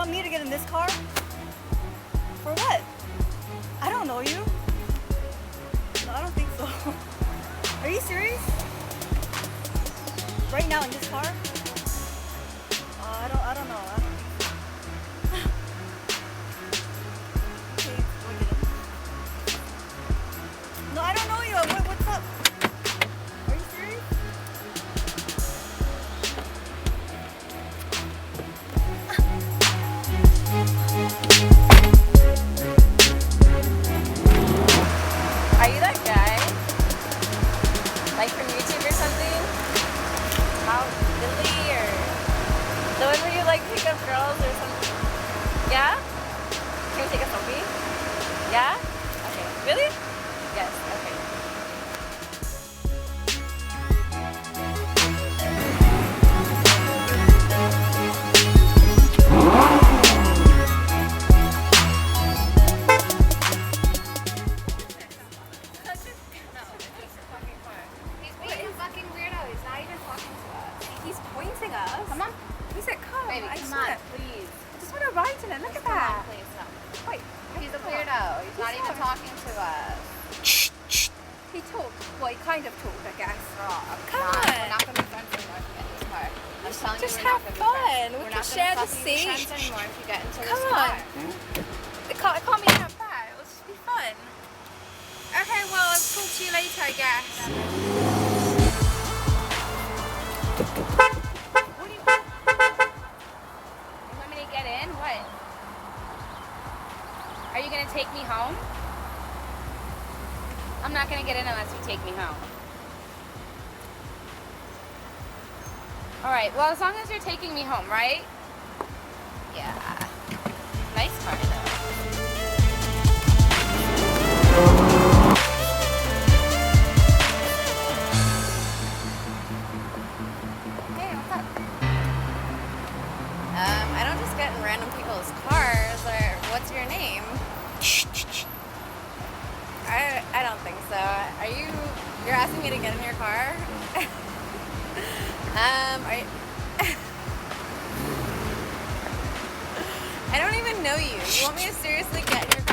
want me to get in this car? For what? I don't know you. No, I don't think so. Are you serious? Right now in this car? I don't know. Okay, we'll get in. No, I don't know you. What's up? Are you serious? Are you that guy? Like from YouTube or something? How Billy or the one where you like pick up girls or something? Yeah? Can we take a selfie? Yeah? Okay. Really? Yes. Okay. He's pointing us. Come on. He said, "Come." Baby, I come swear. on, please. I just want to ride in it. Look at Come on, that. please, no. Wait. He's a weirdo. He's not even talking to us. He talked. Well, he kind of talked, I guess. Girl, Come we're on. not going to be friends anymore if you get in this car. I'm telling Just you, we're have not going to be friends. fun. We We're can not share the gonna fucking be seat. friends anymore if you get into Come this on. car. It can't be that bad. It'll just be fun. Okay, well, I'll talk to you later, I guess. What do you want? You want me to get in? What? Are you going to take me home? I'm not going to get in unless you take me home. Alright, well, as long as you're taking me home, right? Yeah. Nice car, though. Hey, what's up? I don't just get in random people's cars, or what's your name? I don't think so. You're asking me to get in your car? I don't even know you. You want me to seriously get in your